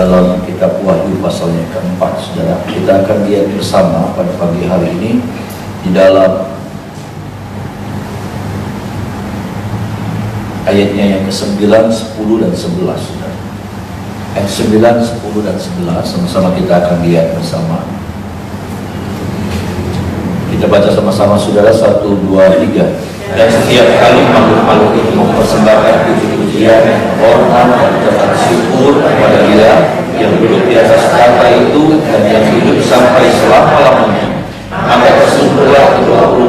dalam kitab Wahyu pasalnya keempat, saudara. Kita akan lihat bersama pada pagi hari ini di dalam ayatnya yang ke-9, 10 dan 11, saudara. Ayat 9, 10 dan 11 sama-sama kita akan lihat bersama. Kita baca sama-sama, saudara. 1, 2, 3. Dan setiap kali makhluk-makhluk itu mempersembahkan puji-pujian, hormat dan ucapan syukur kepada Dia yang duduk di atas tahta itu dan yang hidup sampai selama-lamanya, maka bersujudlah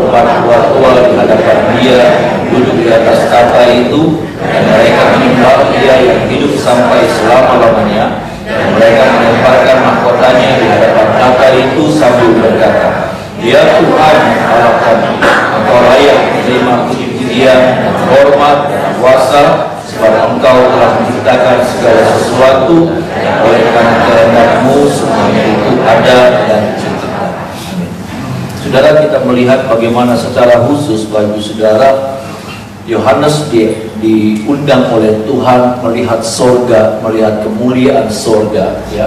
24 tua-tua di hadapan Dia duduk di atas tahta itu, dan mereka menyembah Dia yang hidup sampai selama-lamanya, dan mereka melemparkan mahkotanya di hadapan tahta itu sambil berkata, "Ya Tuhan Allah kami, Engkau layak menerima puji-pujian dan hormat dan kuasa, sebab Engkau telah menciptakan segala sesuatu, dan oleh karena kehendak-Mu semuanya itu ada dan diciptakan." Saudara, kita melihat bagaimana secara khusus bagi saudara Yohanes diundang oleh Tuhan melihat sorga, melihat kemuliaan sorga, ya.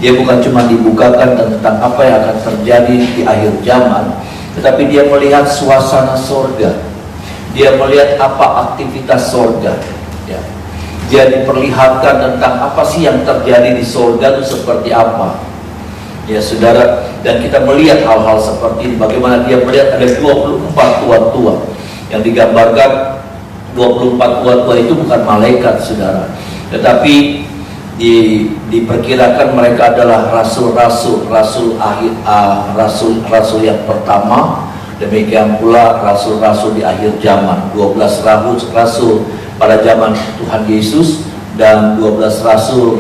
Dia bukan cuma dibukakan tentang apa yang akan terjadi di akhir zaman, tetapi dia melihat suasana sorga. Dia melihat apa aktivitas sorga, ya. Dia diperlihatkan tentang apa sih yang terjadi di sorga itu seperti apa, ya saudara. Dan kita melihat hal-hal seperti ini. Bagaimana dia melihat ada 24 tua-tua yang digambarkan. 24 tua-tua itu bukan malaikat, saudara, tetapi diperkirakan mereka adalah rasul-rasul yang pertama. Demikian pula rasul-rasul di akhir zaman, 12 rasul pada zaman Tuhan Yesus dan 12 rasul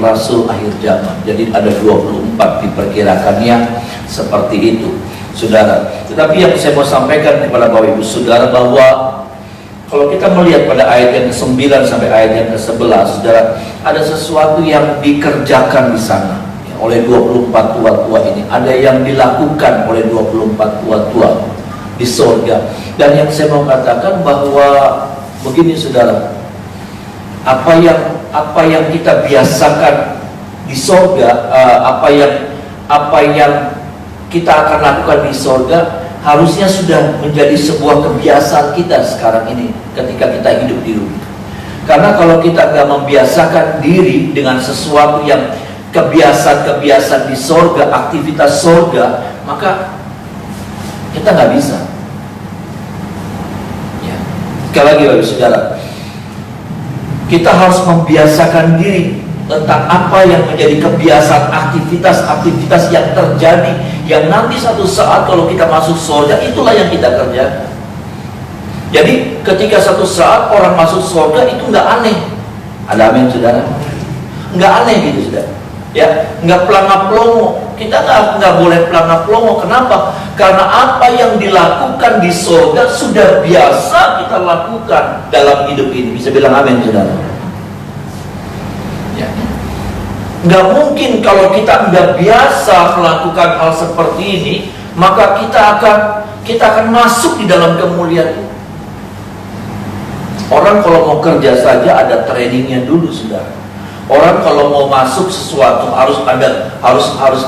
akhir zaman. Jadi ada 24 diperkirakannya seperti itu, saudara. Tetapi yang saya mau sampaikan kepada Bapak Ibu Saudara, bahwa kalau kita melihat pada ayat yang ke-9 sampai ayat yang ke-11, saudara, ada sesuatu yang dikerjakan di sana, ya, oleh 24 tua-tua ini. Ada yang dilakukan oleh 24 tua-tua di sorga. Dan yang saya mau katakan bahwa begini, saudara, apa yang kita biasakan di sorga, apa yang kita akan lakukan di sorga, harusnya sudah menjadi sebuah kebiasaan kita sekarang ini ketika kita hidup di dunia. Karena kalau kita nggak membiasakan diri dengan sesuatu yang kebiasaan di sorga, aktivitas sorga, maka kita nggak bisa. Ya. Sekali lagi, Bapak Saudara, kita harus membiasakan diri tentang apa yang menjadi kebiasaan aktivitas yang terjadi, yang nanti satu saat kalau kita masuk surga, itulah yang kita kerjakan. Jadi ketika satu saat orang masuk surga itu nggak aneh. Ada amin, saudara? Nggak aneh gitu, saudara. Ya, nggak pelanga-pelongo. Kita nggak boleh pelanga-pelongo. Kenapa? Karena apa yang dilakukan di surga sudah biasa kita lakukan dalam hidup ini. Bisa bilang amin, saudara? Ya. Nggak mungkin kalau kita nggak biasa melakukan hal seperti ini, maka kita akan masuk di dalam kemuliaan itu. Orang kalau mau kerja saja ada trainingnya dulu, saudara. Orang kalau mau masuk sesuatu harus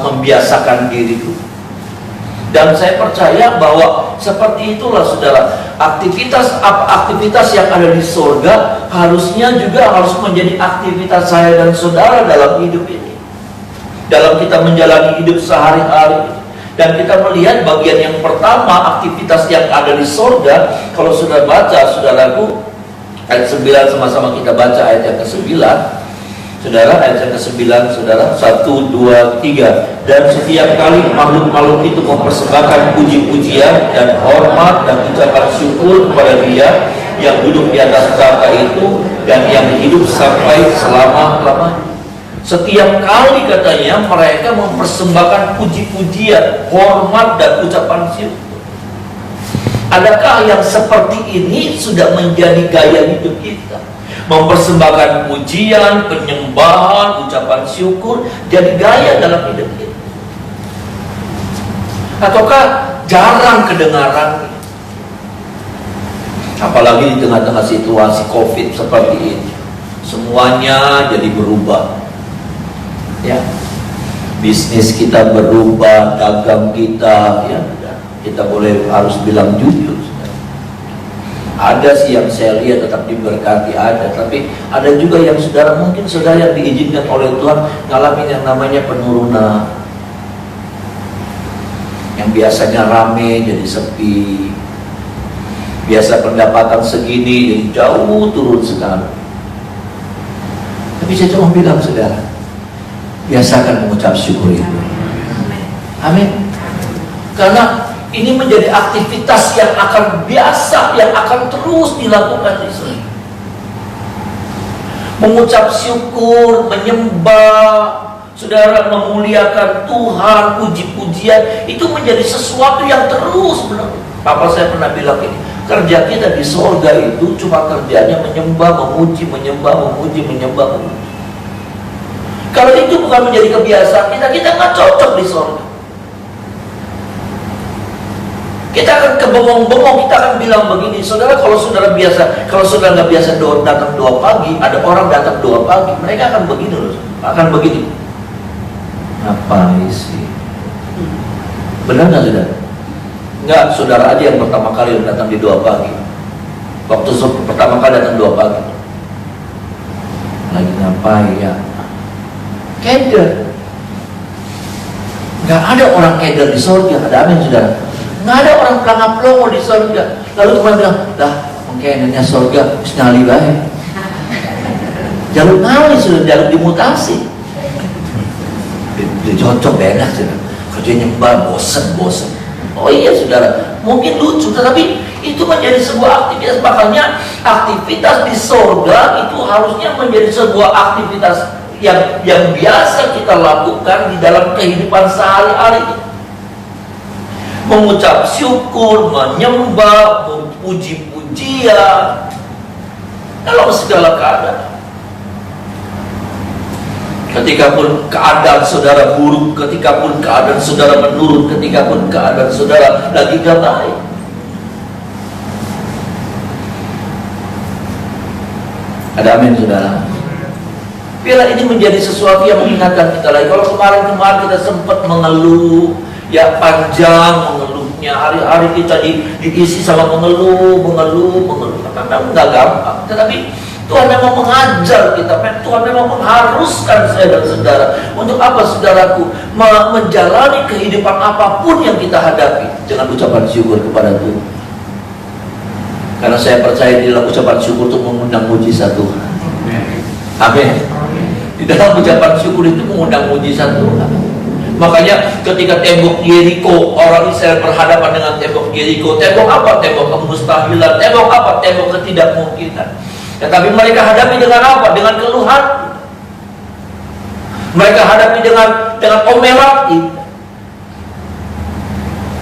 membiasakan diri dulu. Dan saya percaya bahwa seperti itulah, saudara, aktivitas yang ada di surga harusnya juga harus menjadi aktivitas saya dan saudara dalam hidup ini, dalam kita menjalani hidup sehari-hari. Dan kita melihat bagian yang pertama, aktivitas yang ada di surga. Kalau sudah baca, saudaraku, ayat 9, sama-sama kita baca ayat yang ke-9, saudara. Ayat yang ke-9, saudara. 1, 2, 3. Dan setiap kali makhluk-makhluk itu mempersembahkan puji-pujian dan hormat dan ucapan syukur kepada Dia yang duduk di atas tahta itu dan yang hidup sampai selama-lamanya. Setiap kali, katanya, mereka mempersembahkan puji-pujian, hormat dan ucapan syukur. Adakah yang seperti ini sudah menjadi gaya hidup kita? Mempersembahkan pujian, penyembahan, ucapan syukur jadi gaya dalam hidup kita? Ataukah jarang kedengaran? Apalagi di tengah-tengah situasi COVID seperti ini, semuanya jadi berubah. Ya, bisnis kita berubah, dagang kita, ya, kita boleh harus bilang jujur. Ada sih yang saya lihat tetap diberkati, ada, tapi ada juga yang saudara, mungkin saudara yang diizinkan oleh Tuhan ngalamin yang namanya penurunan. Yang biasanya rame jadi sepi, biasa pendapatan segini jadi jauh turun sekali. Tapi saya cuma bilang saudara, biasakan mengucap syukur itu. Amin. Karena ini menjadi aktivitas yang akan biasa, yang akan terus dilakukan di sini. Mengucap syukur, menyembah, saudara, memuliakan Tuhan, puji-pujian, itu menjadi sesuatu yang terus menerus. Papa saya pernah bilang ini, kerja kita di sorga itu cuma kerjanya menyembah, memuji, menyembah, memuji, menyembah, memuji. Kalau itu bukan menjadi kebiasaan kita nggak cocok di sorga. Kita akan kebengong-bengong, kita akan bilang begini, saudara, kalau saudara nggak biasa datang doa pagi, ada orang datang doa pagi, mereka akan begini loh, akan begini. Ngapain sih? Benar nggak saudara? Nggak, saudara aja yang pertama kali datang di doa pagi. Waktu pertama kali datang doa pagi, lagi ngapain ya? Keder. Nggak ada orang keder di surga, ada amin saudara. Nggak ada orang pelangap-pelongo di surga. Lalu teman bilang, dah mungkinnya surga nyali baik. Jalur ngali sudah jalur dimutasi. Cocok enak saudara. Kerja nyembah bosen. Oh iya saudara, mungkin lucu, tetapi itu menjadi sebuah aktivitas. Makanya aktivitas di surga itu harusnya menjadi sebuah aktivitas yang biasa kita lakukan di dalam kehidupan sehari-hari. Mengucap syukur, menyembah, memuji-pujian dalam segala keadaan. Ketika pun keadaan saudara buruk, ketika pun keadaan saudara menurun, ketika pun keadaan saudara lagi gak baik, ada amin saudara. Biarlah ini menjadi sesuatu yang mengingatkan kita lagi. Kalau kemarin kita sempat mengeluh, ya panjang mengeluhnya, hari-hari kita diisi sama mengeluh. Kadang-kadang nggak gampang, tetapi Tuhan memang mengajar kita, Tuhan memang mengharuskan saya dan saudara. Untuk apa saudaraku? Menjalani kehidupan apapun yang kita hadapi dengan ucapan syukur kepada Tuhan. Karena saya percaya di dalam ucapan syukur itu mengundang mujizat Tuhan. Amin. Di dalam ucapan syukur itu mengundang mujizat Tuhan. Makanya ketika tembok Yeriko, orang Israel berhadapan dengan tembok Yeriko. Tembok apa? Tembok kemustahilan. Tembok apa? Tembok ketidakmungkinan. Tetapi mereka hadapi dengan apa? Dengan keluhan. Mereka hadapi dengan omelan.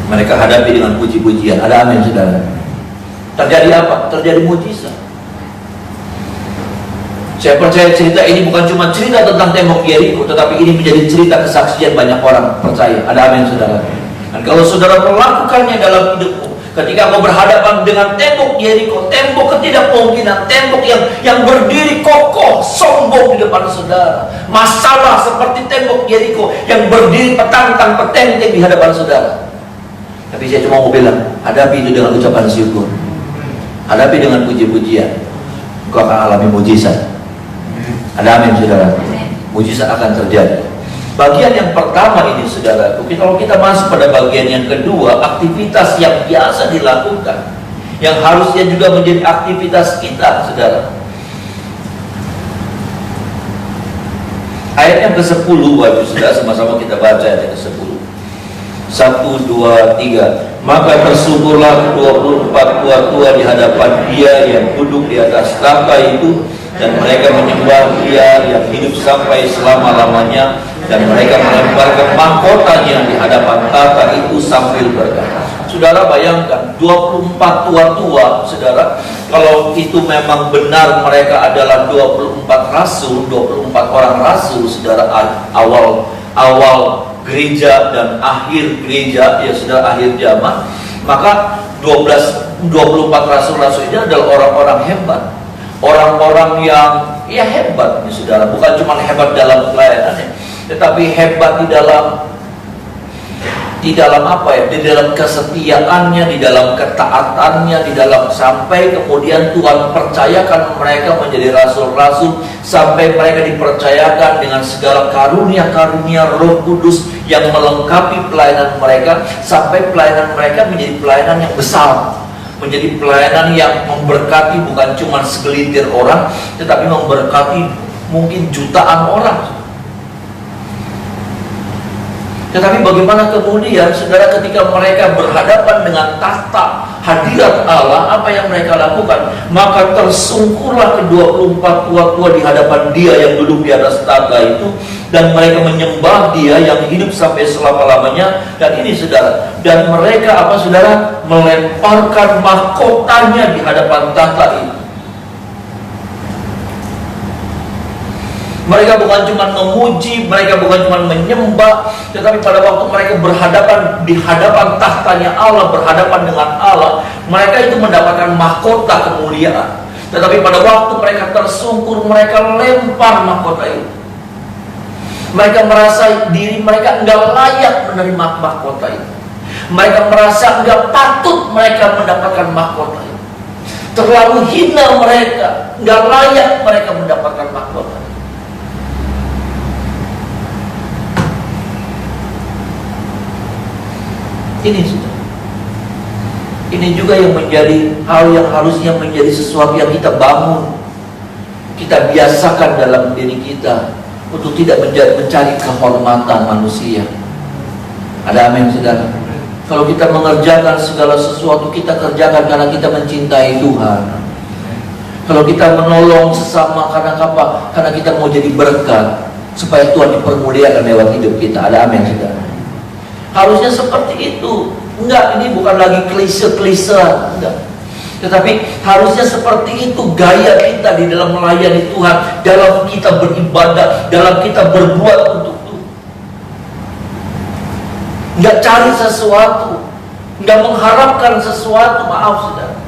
Mereka hadapi dengan puji-pujian. Ada amin saudara. Terjadi apa? Terjadi mujizat. Saya percaya cerita ini bukan cuma cerita tentang tembok Yeriko, tetapi ini menjadi cerita kesaksian banyak orang percaya. Ada amin saudara. Dan kalau saudara melakukannya dalam hidupmu, ketika kau berhadapan dengan tembok Yeriko, tembok ketidakmungkinan, tembok yang berdiri kokoh, sombong di depan saudara, masalah seperti tembok Yeriko yang berdiri petantang-petenteng di hadapan saudara. Tapi saya cuma mau bilang, hadapi itu dengan ucapan syukur, hadapi dengan puji-pujian, kau akan alami mujizat. Ada amin saudara. Mujizat akan terjadi. Bagian yang pertama ini saudara, kalau kita masuk pada bagian yang kedua, aktivitas yang biasa dilakukan, yang harusnya juga menjadi aktivitas kita saudara. Ayat yang ke-10, wajib saudara sama-sama kita baca ayat yang ke-10. 1, 2, 3. Maka bersyukurlah 24 tua-tua di hadapan Dia yang duduk di atas tahta itu, dan mereka menyembah Dia yang hidup sampai selama-lamanya, dan mereka melemparkan mahkotanya di hadapan tahta itu sambil berkata. Saudara bayangkan 24 tua-tua saudara, kalau itu memang benar mereka adalah 24 rasul, 24 orang rasul saudara, awal gereja dan akhir gereja, ya saudara, akhir zaman, maka 24 rasul-rasul ini adalah orang-orang hebat. Orang-orang yang ya hebat nih saudara, bukan cuma hebat dalam pelayanannya, tetapi hebat di dalam apa ya? Di dalam kesetiaannya, di dalam ketaatannya, di dalam sampai kemudian Tuhan percayakan mereka menjadi rasul-rasul, sampai mereka dipercayakan dengan segala karunia-karunia Roh Kudus yang melengkapi pelayanan mereka, sampai pelayanan mereka menjadi pelayanan yang besar, menjadi pelayanan yang memberkati bukan cuma segelintir orang, tetapi memberkati mungkin jutaan orang. Tetapi bagaimana kemudian saudara ketika mereka berhadapan dengan tahta hadirat Allah, apa yang mereka lakukan? Maka tersungkurlah ke-24 tua-tua di hadapan Dia yang duduk di atas tahta itu, dan mereka menyembah Dia yang hidup sampai selama-lamanya. Dan ini saudara, dan mereka apa saudara? Melemparkan mahkotanya di hadapan tahta itu. Mereka bukan cuma memuji, mereka bukan cuma menyembah, tetapi pada waktu mereka berhadapan di hadapan tahtanya Allah, berhadapan dengan Allah, mereka itu mendapatkan mahkota kemuliaan. Tetapi pada waktu mereka tersungkur, mereka lempar mahkota itu. Mereka merasa diri mereka enggak layak menerima mahkota itu. Mereka merasa enggak patut mereka mendapatkan mahkota itu. Terlalu hina mereka, enggak layak mereka mendapatkan mahkota itu. Ini sudah. Ini juga yang menjadi hal yang harusnya menjadi sesuatu yang kita bangun, kita biasakan dalam diri kita untuk tidak mencari kehormatan manusia. Ada amin saudara? Kalau kita mengerjakan segala sesuatu, kita kerjakan karena kita mencintai Tuhan. Kalau kita menolong sesama karena apa? Karena kita mau jadi berkat, supaya Tuhan dipermuliakan lewat hidup kita. Ada amin saudara? Harusnya seperti itu. Enggak, ini bukan lagi klise-klise, enggak. Tetapi harusnya seperti itu gaya kita di dalam melayani Tuhan, dalam kita beribadah, dalam kita berbuat untuk Tuhan. Enggak cari sesuatu, enggak mengharapkan sesuatu, maaf saudara.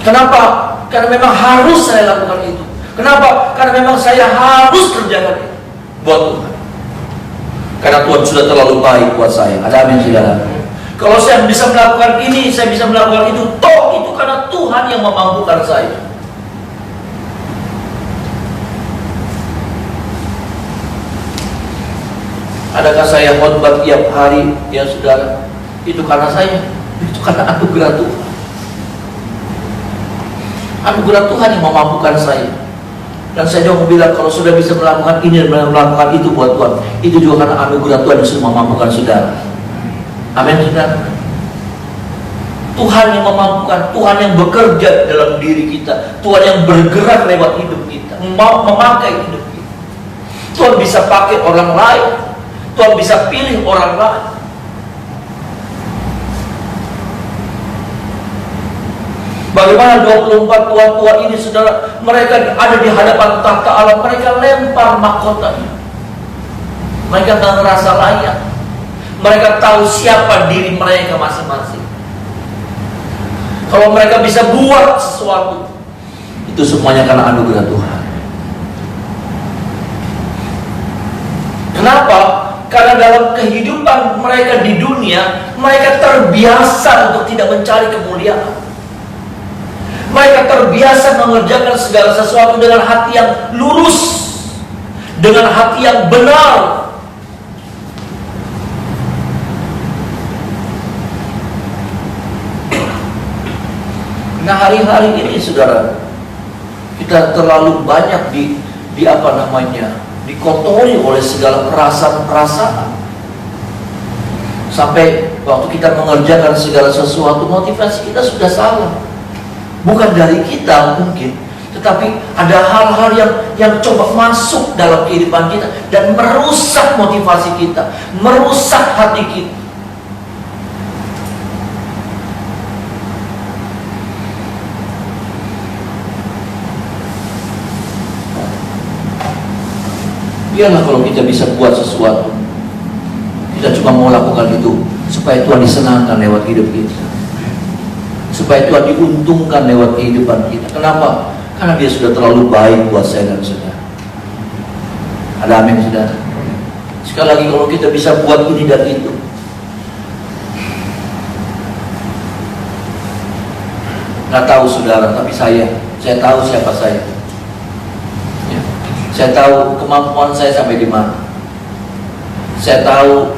Kenapa? Karena memang harus saya lakukan itu. Kenapa? Karena memang saya harus kerjakan itu buat Tuhan. Karena Tuhan sudah terlalu baik buat saya. Ada amin saudara? Kalau saya bisa melakukan ini, saya bisa melakukan itu, toh itu karena Tuhan yang memampukan saya. Adakah saya khotbah tiap hari, ya saudara? Itu karena saya, itu karena anugerah Tuhan. Anugerah Tuhan yang memampukan saya. Dan saya juga bilang, kalau sudah bisa melakukan ini dan melakukan itu buat Tuhan, itu juga karena anugerah Tuhan yang sudah memampukan saudara. Amin saudara. Tuhan yang memampukan, Tuhan yang bekerja dalam diri kita, Tuhan yang bergerak lewat hidup kita, memakai hidup kita. Tuhan bisa pakai orang lain, Tuhan bisa pilih orang lain. Bagaimana 24 tua-tua ini saudara, mereka ada di hadapan tahta Allah, mereka lempar mahkotanya. Mereka tak merasa layak. Mereka tahu siapa diri mereka masing-masing. Kalau mereka bisa buat sesuatu, itu semuanya karena anugerah Tuhan. Kenapa? Karena dalam kehidupan mereka di dunia, mereka terbiasa untuk tidak mencari kemuliaan. Mereka terbiasa mengerjakan segala sesuatu dengan hati yang lurus, dengan hati yang benar. Nah, hari-hari ini saudara, kita terlalu banyak dikotori oleh segala perasaan-perasaan. Sampai waktu kita mengerjakan segala sesuatu, motivasi kita sudah salah. Bukan dari kita mungkin, tetapi ada hal-hal yang coba masuk dalam kehidupan kita dan merusak motivasi kita, merusak hati kita. Biarlah kalau kita bisa buat sesuatu, kita cuma mau lakukan itu supaya Tuhan disenangkan lewat hidup kita, supaya Tuhan diuntungkan lewat kehidupan kita. Kenapa? Karena dia sudah terlalu baik buat saya dan saudara. Ada amin, saudara. Sekali lagi, kalau kita bisa buat ini dan itu, nggak tahu saudara, tapi saya tahu siapa saya. Ya. Saya tahu kemampuan saya sampai di mana. Saya tahu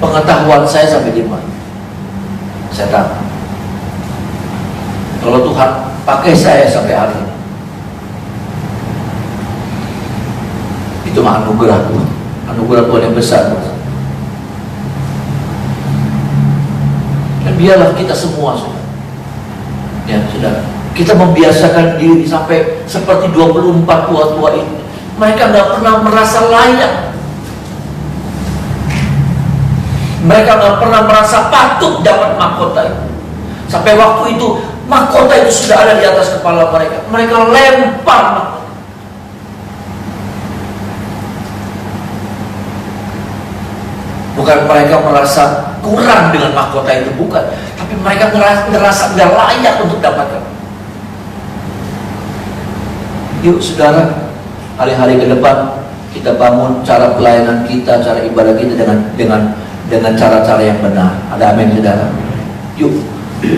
pengetahuan saya sampai di mana. Saya tahu. Kalau Tuhan pakai saya sampai hari ini, itu anugerah Tuhan. Anugerah Tuhan yang besar. Dan biarlah kita semua, saudara, ya saudara, kita membiasakan diri sampai seperti 24 tua-tua ini. Mereka nggak pernah merasa layak. Mereka nggak pernah merasa patut dapat mahkota itu. Sampai waktu itu mahkota itu sudah ada di atas kepala mereka. Mereka lempar mahkota. Bukan mereka merasa kurang dengan mahkota itu, bukan. Tapi mereka merasa nggak layak untuk dapatkan. Yuk saudara, hari-hari ke depan kita bangun cara pelayanan kita, cara ibadah kita dengan cara-cara yang benar. Ada amin, saudara. Yuk,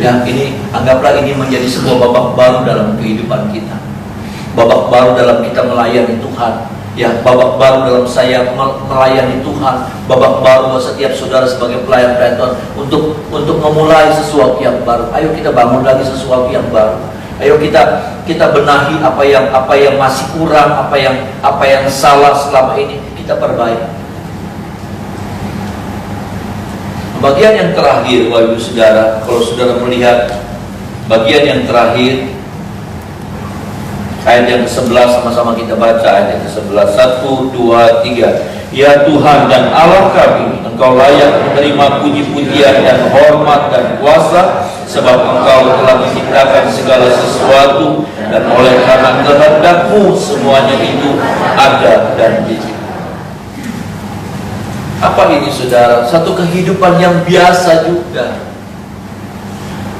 ya, ini anggaplah ini menjadi sebuah babak baru dalam kehidupan kita. Babak baru dalam kita melayani Tuhan. Ya, babak baru dalam saya melayani Tuhan. Babak baru buat setiap saudara sebagai pelayan Tuhan untuk memulai sesuatu yang baru. Ayo kita bangun lagi sesuatu yang baru. Ayo kita benahi apa yang masih kurang, apa yang salah selama ini kita perbaiki. Bagian yang terakhir, Bapak Ibu Saudara, kalau saudara melihat bagian yang terakhir, ayat yang ke-11, sama-sama kita baca ayat yang ke-11. 1, 2, 3. Ya Tuhan dan Allah kami, Engkau layak menerima puji-pujian dan hormat dan kuasa, sebab Engkau telah menciptakan segala sesuatu, dan oleh karena kehendak-Mu semuanya itu ada dan diciptakan. Apa ini, saudara? Satu kehidupan yang biasa juga.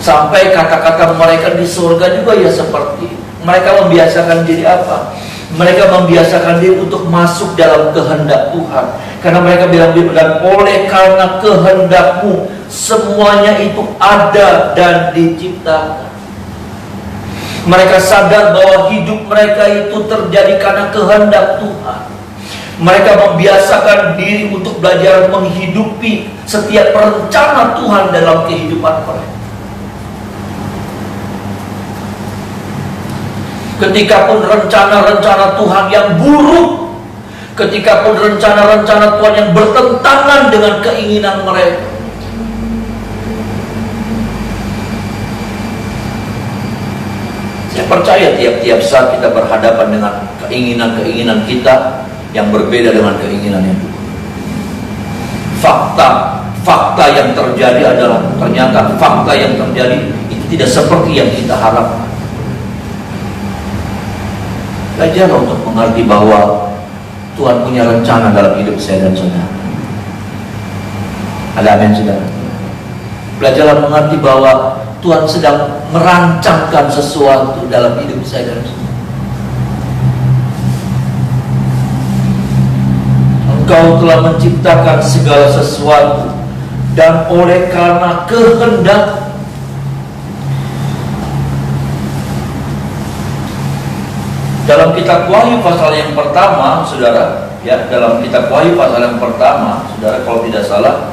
Sampai kata-kata mereka di surga juga ya seperti mereka membiasakan diri apa? Mereka membiasakan diri untuk masuk dalam kehendak Tuhan. Karena mereka bilang, dan oleh karena kehendak-Mu semuanya itu ada dan diciptakan. Mereka sadar bahwa hidup mereka itu terjadi karena kehendak Tuhan. Mereka membiasakan diri untuk belajar menghidupi setiap rencana Tuhan dalam kehidupan mereka. Ketika pun rencana-rencana Tuhan yang buruk, ketika pun rencana-rencana Tuhan yang bertentangan dengan keinginan mereka, saya percaya tiap-tiap saat kita berhadapan dengan keinginan-keinginan kita yang berbeda dengan keinginannya Tuhan. Fakta yang terjadi adalah ternyata fakta yang terjadi itu tidak seperti yang kita harapkan. Belajar untuk mengerti bahwa Tuhan punya rencana dalam hidup saya dan saudara. Ada amin, saudara. Belajarlah mengerti bahwa Tuhan sedang merancangkan sesuatu dalam hidup saya dan saudara. Engkau telah menciptakan segala sesuatu, dan oleh karena kehendak. Dalam kitab Wahyu pasal yang pertama, saudara, ya, dalam kitab Wahyu pasal yang pertama, saudara, kalau tidak salah,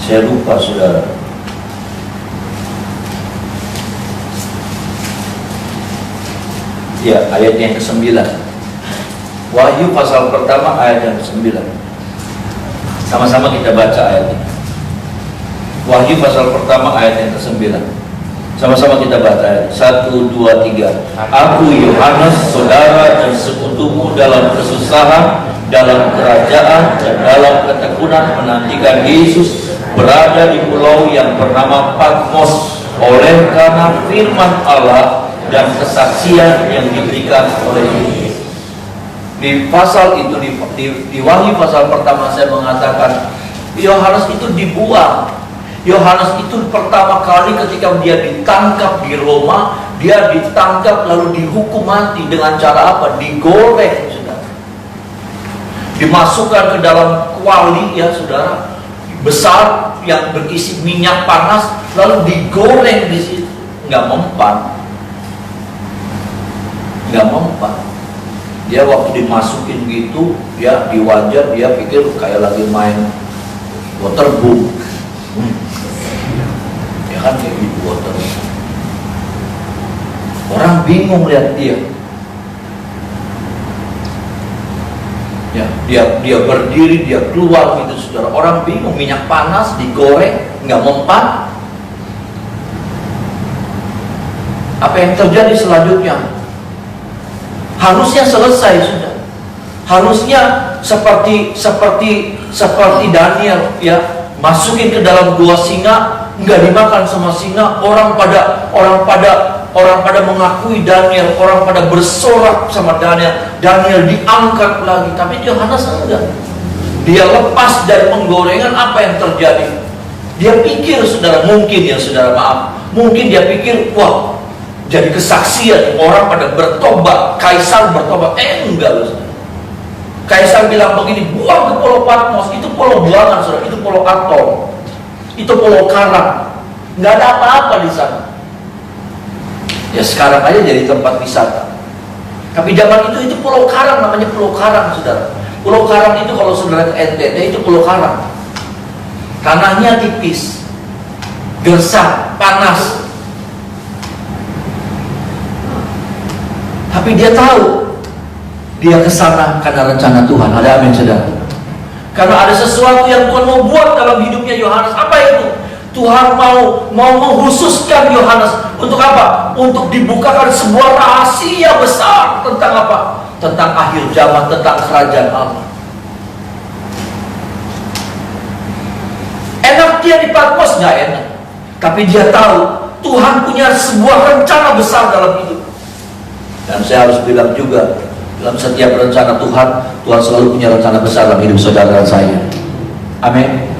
saya lupa, saudara. Ya, ayat yang ke-9. Wahyu pasal pertama ayat yang ke-9. Sama-sama kita baca ayat ini. Wahyu pasal pertama ayat yang ke-9. Sama-sama kita baca ayat 1, 2, 3. Aku Yohanes, saudara dan sekutumu dalam kesusahan, dalam kerajaan, dan dalam ketekunan menantikan Yesus, berada di pulau yang bernama Patmos. oleh karena firman Allah dan kesaksian yang diberikan oleh Yesus. Di pasal itu, di Wahyu pasal pertama saya mengatakan Yohanes itu dibuang. Yohanes itu pertama kali ketika dia ditangkap di Roma, dia ditangkap lalu dihukum mati dengan cara apa? Digoreng, saudara. Dimasukkan ke dalam kuali, ya saudara, besar yang berisi minyak panas, lalu digoreng di situ, nggak mempan. Dia waktu dimasukin gitu, dia di wajah dia pikir kayak lagi main waterboom. Ya kan kayak gitu waterboom. Orang bingung lihat dia. Ya, dia berdiri, dia keluar gitu, saudara. Orang bingung, minyak panas digoreng, nggak mempan. Apa yang terjadi selanjutnya? Harusnya selesai sudah. Harusnya seperti Daniel, ya, masukin ke dalam gua singa, nggak dimakan sama singa. Orang pada mengakui Daniel, orang pada bersorak sama Daniel. Daniel diangkat lagi, tapi Yohanes enggak. Dia lepas dari penggorengan. Apa yang terjadi? Dia pikir, saudara, mungkin ya saudara, maaf, mungkin dia pikir, wah, jadi kesaksian, orang pada bertobat, Kaisar bertobat. Enggak loh, saudara. Kaisar bilang begini, buang ke Pulau Patmos. Itu pulau buangan, saudara. Itu pulau atom, itu pulau karang, nggak ada apa-apa di sana. Ya sekarang aja jadi tempat wisata. Tapi zaman itu pulau karang, namanya pulau karang, saudara. Pulau karang itu kalau saudara ke NTT itu pulau karang. Tanahnya tipis, gersang, panas. Tapi dia tahu dia kesana karena rencana Tuhan. Ada amin, saudara? Karena ada sesuatu yang Tuhan mau buat dalam hidupnya Yohanes. Apa itu? Tuhan mau menghususkan Yohanes untuk apa? Untuk dibukakan sebuah rahasia besar tentang apa? Tentang akhir zaman, tentang kerajaan Allah. Enak dia di Patmos? Nggak enak. Tapi dia tahu Tuhan punya sebuah rencana besar dalam hidup. Dan saya harus bilang juga, dalam setiap rencana Tuhan, Tuhan selalu punya rencana besar dalam hidup saudara dan saya. Amin.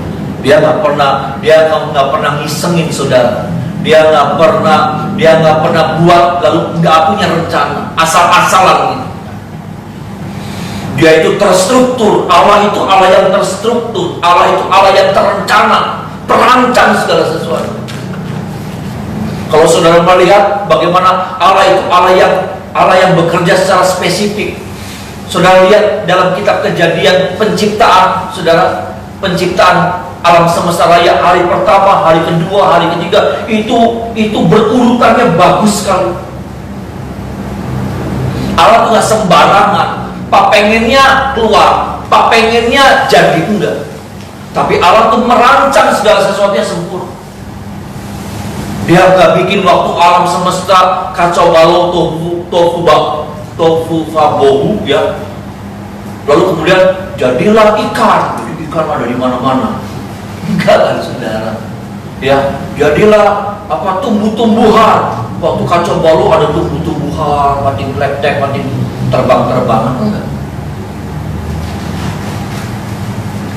Dia nggak pernah ngisengin saudara. Dia nggak pernah buat lalu nggak punya rencana, asal-asalan gitu. Dia itu terstruktur. Allah itu Allah yang terstruktur. Allah itu Allah yang terencana, terancang segala sesuatu. Kalau saudara melihat bagaimana Allah itu Allah yang bekerja secara spesifik. Saudara lihat dalam kitab Kejadian penciptaan, saudara, penciptaan alam semesta raya, hari pertama, hari kedua, hari ketiga, itu berurutannya bagus sekali. Allah tuh nggak sembarangan. Pak pengennya keluar, Pak pengennya jadi, enggak. Tapi Allah tuh merancang segala sesuatunya sempurna. Dia nggak bikin waktu alam semesta kacau balau, tofu fabohu, ya. Lalu kemudian jadilah ikan. Jadi ikan ada di mana-mana. Enggak kan, saudara? Ya, jadilah apa, tumbuh-tumbuhan. Waktu kacau balau ada tumbuh-tumbuhan, makin leptek, makin terbang-terbangan. Enggak.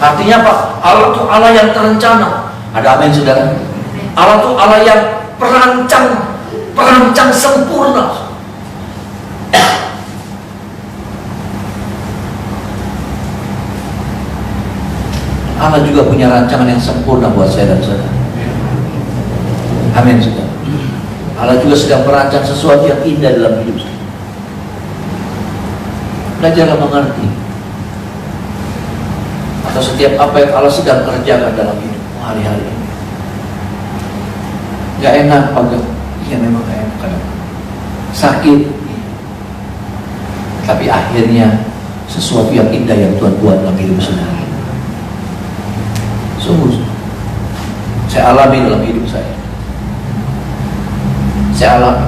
Artinya apa? Allah itu Allah yang terencana. Ada amin, saudara? Allah itu Allah yang perancang sempurna. Allah juga punya rancangan yang sempurna buat saya dan saudara. Amin, saudara. Allah juga sedang merancang sesuatu yang indah dalam hidup saya. Belajarlah mengerti atau setiap apa yang Allah sedang kerjakan dalam hidup hari-hari ini. Gak enak, Pak. Ya memang gak enak kadang. Sakit. Tapi akhirnya sesuatu yang indah yang Tuhan buat dalam hidup saudara. Sungguh saya alami dalam hidup saya. Saya alami.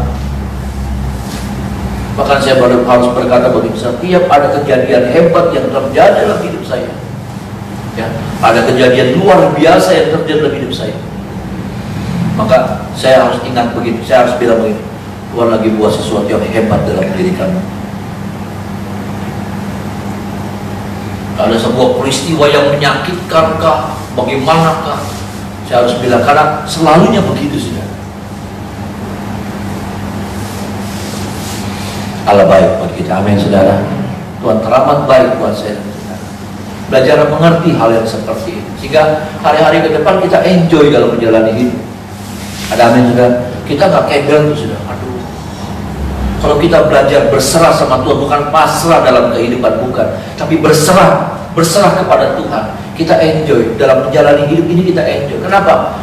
Bahkan saya baru harus berkata begini, setiap ada kejadian hebat yang terjadi dalam hidup saya, ya, ada kejadian luar biasa yang terjadi dalam hidup saya, Maka saya harus ingat begitu, saya harus bilang begitu, Tuhan lagi buat sesuatu yang hebat dalam diri kamu. Ada sebuah peristiwa yang menyakitkan kah, bagaimanakah? Saya harus bilang, karena selalunya begitu sudah. Allah baik buat kita, amin saudara. Tuhan teramat baik buat saya dan saudara. Belajar mengerti hal yang seperti ini, sehingga hari-hari ke depan kita enjoy dalam menjalani hidup. Ada amin saudara. Kita gak kebel tuh sudah. Aduh, kalau kita belajar berserah sama Tuhan, bukan pasrah dalam kehidupan, bukan, tapi berserah kepada Tuhan, kita enjoy dalam menjalani hidup ini. Kita enjoy. Kenapa?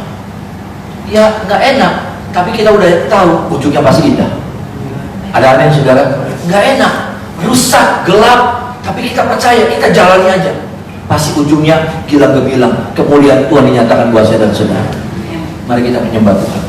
Ya nggak enak, tapi kita udah tahu ujungnya pasti indah. Ada amin saudara. Nggak enak, rusak, gelap, tapi kita percaya, kita jalani aja, pasti ujungnya gilang gemilang, kemuliaan Tuhan dinyatakan buat saya dan saudara. Mari kita menyembah Tuhan.